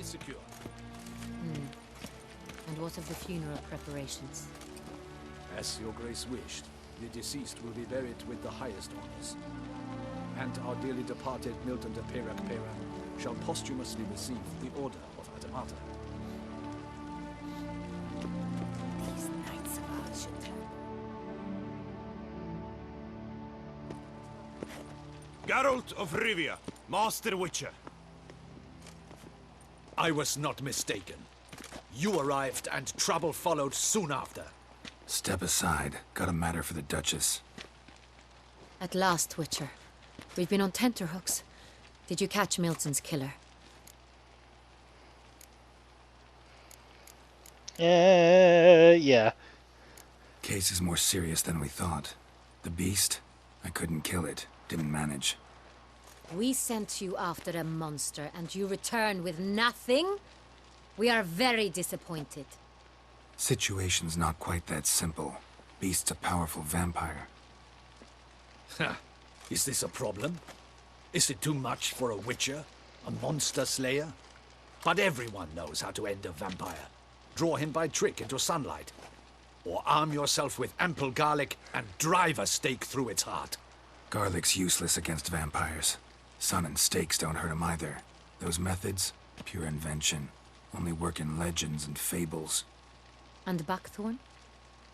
is secure. And what of the funeral preparations? As your grace wished, the deceased will be buried with the highest honors. And our dearly departed Milton de Peyrac Peyran shall posthumously receive the Order of Adamata. These knights of ours should turn. Geralt of Rivia, Master Witcher. I was not mistaken. You arrived and trouble followed soon after. Step aside. Got a matter for the Duchess. At last, Witcher. We've been on tenterhooks. Did you catch Milton's killer? Yeah. Case is more serious than we thought. The beast? I couldn't kill it. Didn't manage. We sent you after a monster, and you return with nothing? We are very disappointed. Situation's not quite that simple. Beast's a powerful vampire. Ha! Is this a problem? Is it too much for a witcher? A monster slayer? But everyone knows how to end a vampire. Draw him by trick into sunlight. Or arm yourself with ample garlic and drive a stake through its heart. Garlic's useless against vampires. Sun and stakes don't hurt him either. Those methods, pure invention. Only work in legends and fables. And buckthorn?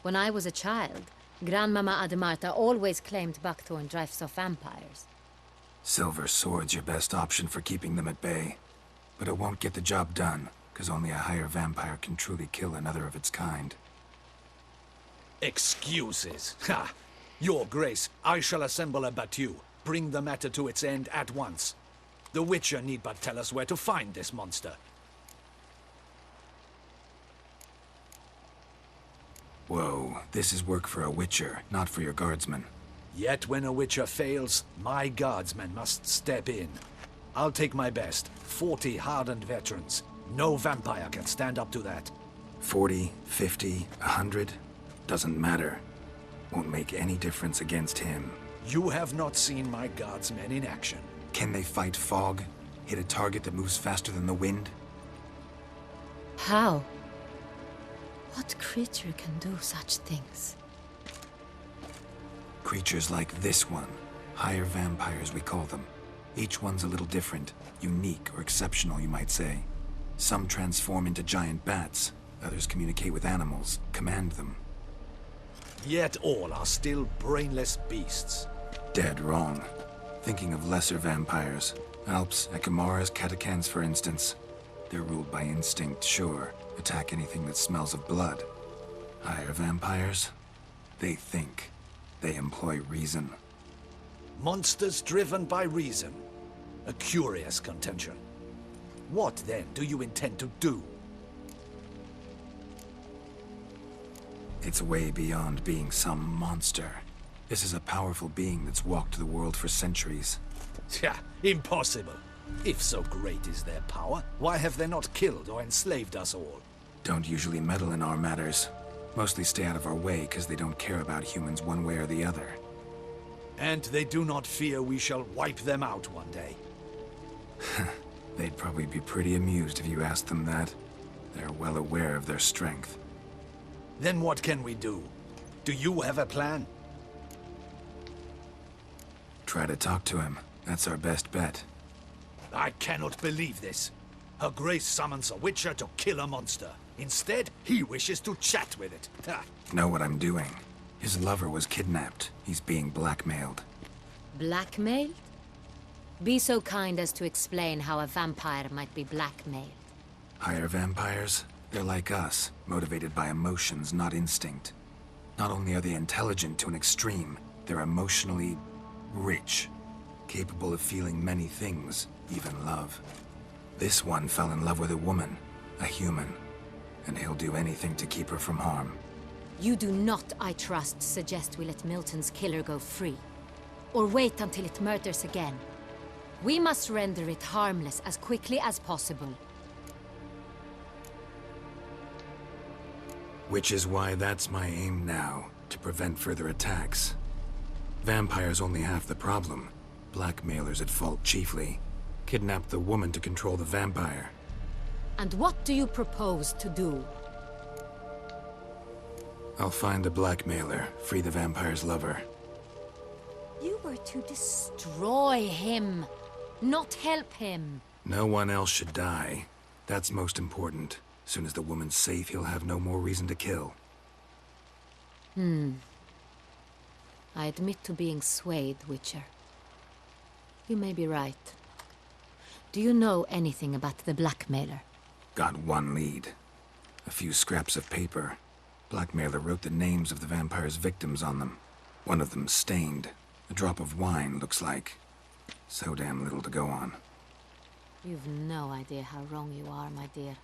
When I was a child, Grandmama Adamarta always claimed buckthorn drives off vampires. Silver sword's your best option for keeping them at bay. But it won't get the job done, because only a higher vampire can truly kill another of its kind. Excuses. Ha! Your Grace, I shall assemble a battue. Bring the matter to its end at once. The Witcher need but tell us where to find this monster. Whoa, this is work for a Witcher, not for your guardsmen. Yet when a Witcher fails, my guardsmen must step in. I'll take my best. 40 hardened veterans. No vampire can stand up to that. 40, 50, 100? Doesn't matter. Won't make any difference against him. You have not seen my guardsmen in action. Can they fight fog? Hit a target that moves faster than the wind? How? What creature can do such things? Creatures like this one. Higher vampires, we call them. Each one's a little different. Unique or exceptional, you might say. Some transform into giant bats. Others communicate with animals, command them. Yet all are still brainless beasts. Dead wrong. Thinking of lesser vampires. Alps, Ekamaras, Catacans, for instance. They're ruled by instinct, sure. Attack anything that smells of blood. Higher vampires? They think. They employ reason. Monsters driven by reason. A curious contention. What, then, do you intend to do? It's way beyond being some monster. This is a powerful being that's walked the world for centuries. Yeah, impossible. If so great is their power, why have they not killed or enslaved us all? Don't usually meddle in our matters. Mostly stay out of our way because they don't care about humans one way or the other. And they do not fear we shall wipe them out one day. They'd probably be pretty amused if you asked them that. They're well aware of their strength. Then what can we do? Do you have a plan? Try to talk to him. That's our best bet. I cannot believe this. Her Grace summons a Witcher to kill a monster. Instead, he wishes to chat with it. Ha. Know what I'm doing. His lover was kidnapped. He's being blackmailed. Blackmailed? Be so kind as to explain how a vampire might be blackmailed. Higher vampires? They're like us, motivated by emotions, not instinct. Not only are they intelligent to an extreme, they're emotionally rich. Capable of feeling many things, even love. This one fell in love with a woman, a human. And he'll do anything to keep her from harm. You do not, I trust, suggest we let Milton's killer go free. Or wait until it murders again. We must render it harmless as quickly as possible. Which is why that's my aim now, to prevent further attacks. Vampires only half the problem. Blackmailers at fault chiefly. Kidnapped the woman to control the vampire. And what do you propose to do? I'll find the blackmailer, free the vampire's lover. You were to destroy him, not help him. No one else should die. That's most important. Soon as the woman's safe, he'll have no more reason to kill. I admit to being swayed, Witcher. You may be right. Do you know anything about the blackmailer? Got one lead. A few scraps of paper. Blackmailer wrote the names of the vampire's victims on them. One of them stained. A drop of wine, looks like. So damn little to go on. You've no idea how wrong you are, my dear.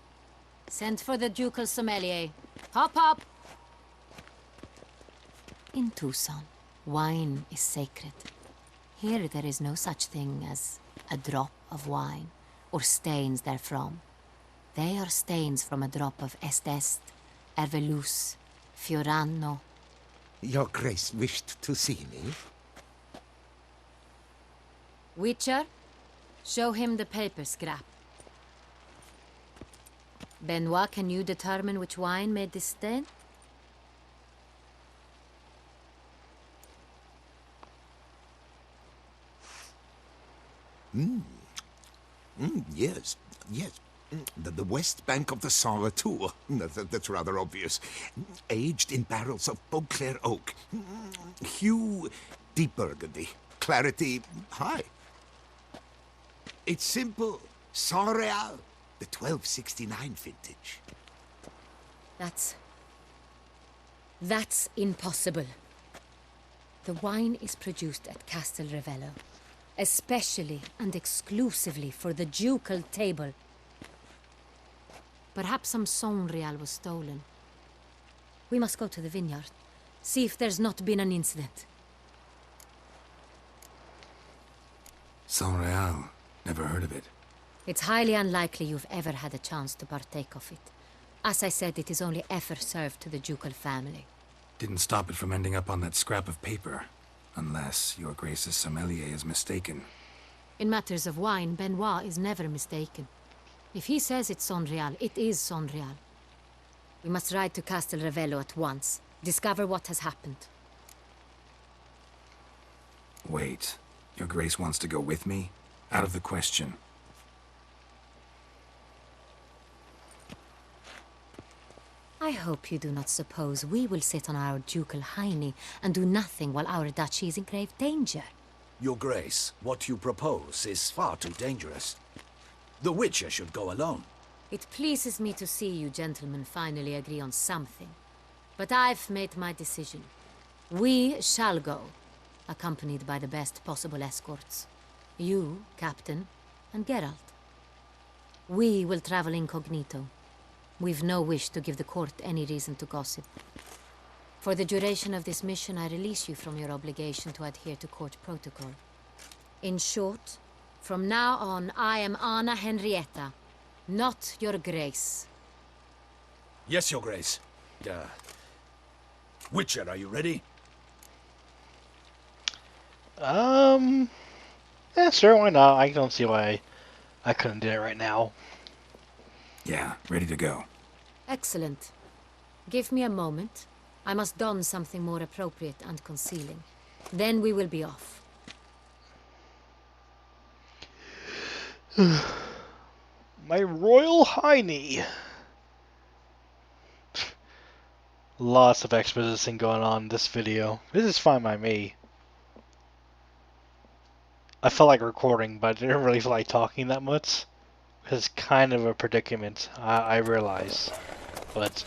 Send for the ducal sommelier. Hop, hop! In Tucson, wine is sacred. Here there is no such thing as a drop of wine, or stains therefrom. They are stains from a drop of Est, Ervelus, Fiorano. Your Grace wished to see me? Witcher, show him the paper scrap. Benoit, can you determine which wine made this stain? Yes, yes. The west bank of the Sarre Tour. That's rather obvious. Aged in barrels of Beauclair oak. Hue, deep burgundy. Clarity, high. It's simple. Saint-Réal, the 1269 vintage. That's impossible. The wine is produced at Castel Ravello, especially and exclusively for the ducal table. Perhaps some Saint-Réal was stolen. We must go to the vineyard, see if there's not been an incident. Saint-Réal. Never heard of it. It's highly unlikely you've ever had a chance to partake of it. As I said, it is only ever served to the ducal family. Didn't stop it from ending up on that scrap of paper. Unless your Grace's sommelier is mistaken. In matters of wine, Benoit is never mistaken. If he says it's Saint-Réal, it is Saint-Réal. We must ride to Castel Ravello at once. Discover what has happened. Wait. Your Grace wants to go with me? Out of the question. I hope you do not suppose we will sit on our ducal hiney and do nothing while our duchy is in grave danger. Your Grace, what you propose is far too dangerous. The Witcher should go alone. It pleases me to see you gentlemen finally agree on something. But I've made my decision. We shall go, accompanied by the best possible escorts. You, Captain, and Geralt. We will travel incognito. We've no wish to give the court any reason to gossip. For the duration of this mission, I release you from your obligation to adhere to court protocol. In short, from now on, I am Anna Henrietta, not your Grace. Yes, Your Grace. Witcher, are you ready? Yeah, sure, why not? I don't see why I couldn't do it right now. Yeah, ready to go. Excellent. Give me a moment. I must don something more appropriate and concealing. Then we will be off. My royal hiney. Lots of exposition going on in this video. This is fine by me. I felt like recording, but I didn't really feel like talking that much. It's kind of a predicament, I realize. But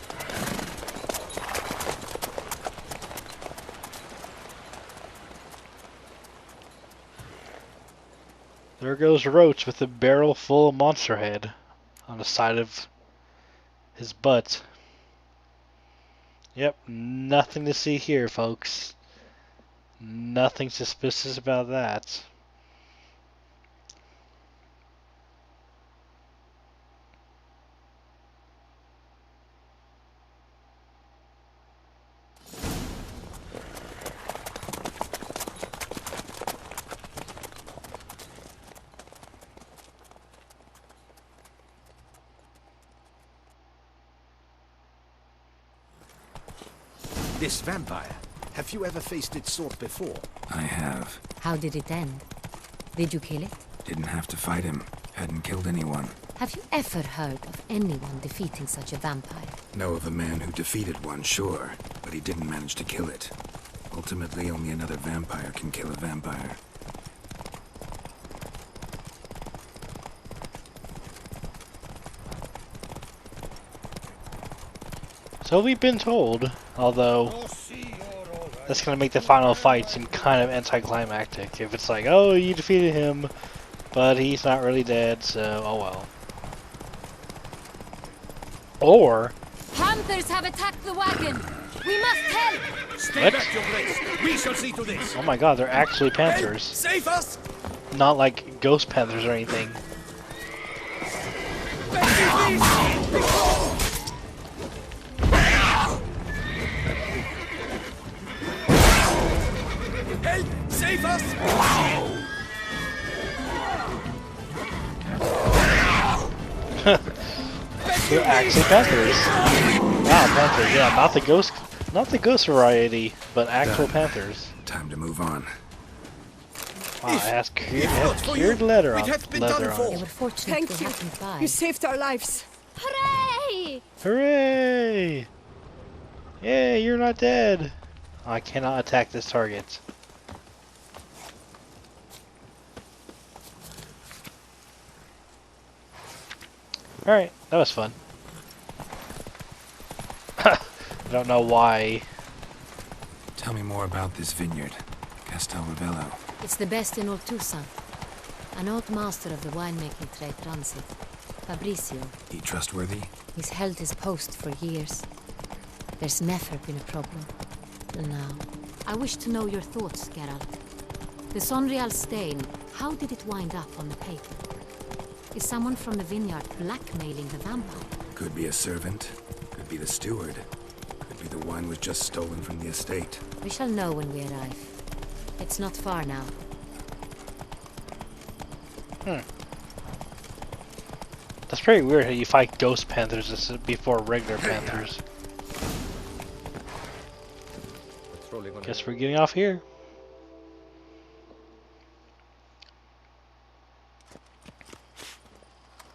there goes Roach with a barrel full of monster head on the side of his butt. Yep, nothing to see here, folks. Nothing suspicious about that. This vampire, have you ever faced its sort before? I have. How did it end? Did you kill it? Didn't have to fight him. Hadn't killed anyone. Have you ever heard of anyone defeating such a vampire? Know of a man who defeated one, sure, but he didn't manage to kill it. Ultimately, only another vampire can kill a vampire. So we've been told, although that's gonna make the final fight seem kind of anticlimactic. If it's like, oh, you defeated him, but he's not really dead, so oh well. Or Hunters have attacked the wagon! We must help! Stay What? back, your grace. We shall see to this. oh my god, they're actually panthers, Save us! not like ghost panthers or anything. Help! Save us! They're actually panthers. Wow, panthers, yeah, not the ghost variety, but actual panthers. Time to move on. Wow, it has not for cured you, leather we'd on have been leather done on for. it. They were fortunate Thank to you. happened by. You saved our lives. Hooray! Hooray! Yay, you're not dead. I cannot attack this target. Alright, that was fun. I don't know why. Tell me more about this vineyard, Castel Ravello. It's the best in all Tucson. An old master of the winemaking trade runs it. Fabricio. He trustworthy? He's held his post for years. There's never been a problem. Till now. I wish to know your thoughts, Geralt. The Sonreal stain, how did it wind up on the paper? Is someone from the vineyard blackmailing the vampire? Could be a servant. Could be the steward. Could be the wine was just stolen from the estate. We shall know when we arrive. It's not far now. That's pretty weird how you fight ghost panthers before regular panthers. Guess we're getting off here.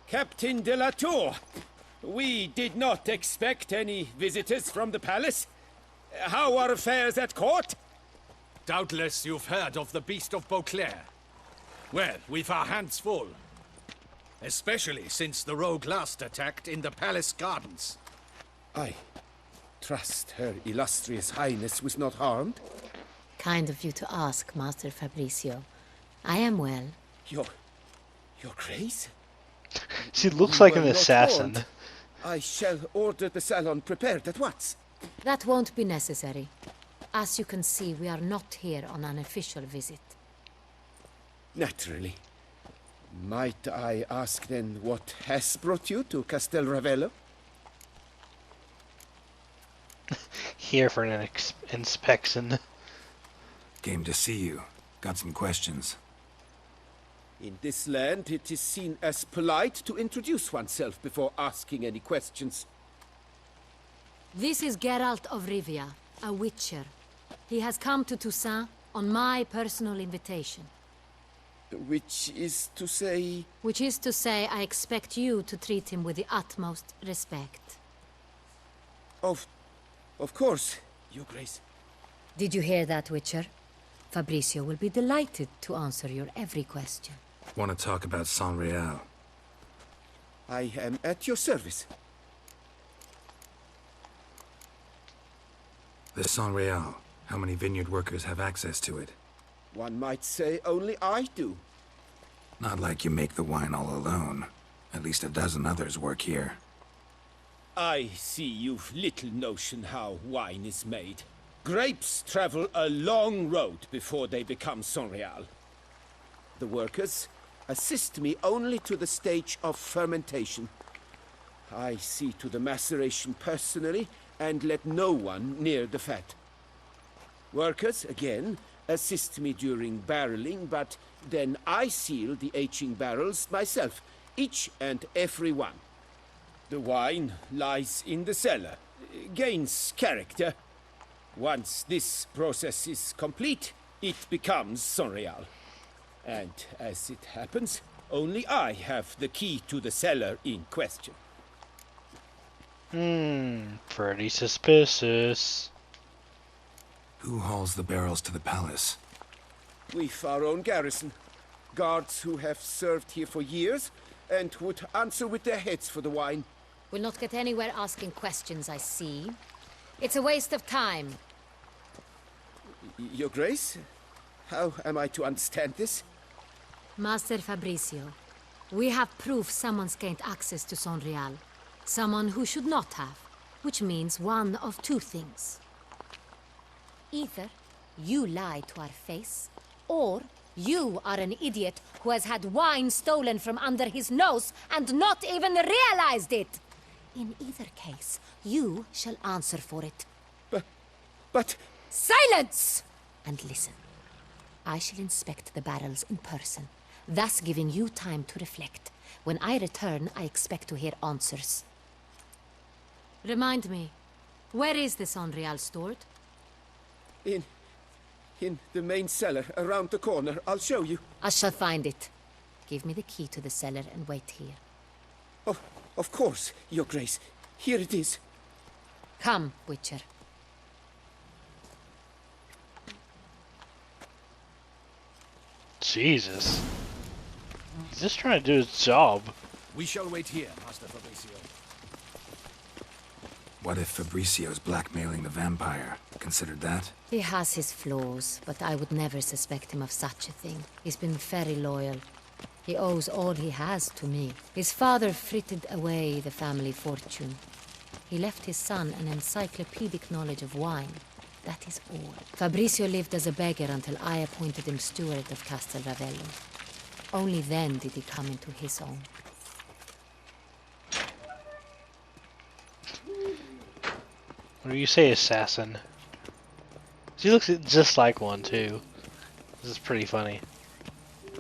Captain de la Tour, we did not expect any visitors from the palace. How are affairs at court? Doubtless you've heard of the Beast of Beauclair. Well, we've our hands full. Especially since the rogue last attacked in the palace gardens. I trust Her Illustrious Highness was not harmed. Kind of you to ask, Master Fabricio. I am well. Your Grace? She looks You like were an not assassin. warned. I shall order the salon prepared at once. That won't be necessary. As you can see, we are not here on an official visit. Naturally. Might I ask then what has brought you to Castel Ravello? Here for an inspection. Came to see you. Got some questions. In this land, it is seen as polite to introduce oneself before asking any questions. This is Geralt of Rivia, a witcher. He has come to Toussaint on my personal invitation. Which is to say... Which is to say, I expect you to treat him with the utmost respect. Of course, Your Grace. Did you hear that, Witcher? Fabricio will be delighted to answer your every question. Want to talk about Sonreal? I am at your service. The Sonreal. How many vineyard workers have access to it? One might say only I do. Not like you make the wine all alone. At least a dozen others work here. I see you've little notion how wine is made. Grapes travel a long road before they become Sonreal. The workers assist me only to the stage of fermentation. I see to the maceration personally and let no one near the fat. Workers, again, assist me during barreling, but then I seal the aging barrels myself, each and every one. The wine lies in the cellar, gains character. Once this process is complete, it becomes Sonreal. And as it happens, only I have the key to the cellar in question. Pretty suspicious. Who hauls the barrels to the palace? We've our own garrison. Guards who have served here for years and would answer with their heads for the wine. We'll not get anywhere asking questions, I see. It's a waste of time. Your Grace? How am I to understand this? Master Fabricio, we have proof someone's gained access to Sonreal. Someone who should not have. Which means one of two things. Either you lied to our face, or you are an idiot who has had wine stolen from under his nose and not even realized it. In either case, you shall answer for it. But... Silence! And listen. I shall inspect the barrels in person, thus giving you time to reflect. When I return, I expect to hear answers. Remind me, where is the Sonreal stored? In the main cellar, around the corner. I'll show you. I shall find it. Give me the key to the cellar and wait here. Oh, of course, Your Grace. Here it is. Come, Witcher. Jesus. He's just trying to do his job. We shall wait here, Master Fabricio. What if Fabricio's blackmailing the vampire? Considered that? He has his flaws, but I would never suspect him of such a thing. He's been very loyal. He owes all he has to me. His father frittered away the family fortune. He left his son an encyclopedic knowledge of wine. That is all. Fabricio lived as a beggar until I appointed him steward of Castel Ravello. Only then did he come into his own. What do you say, assassin? She looks just like one, too. This is pretty funny.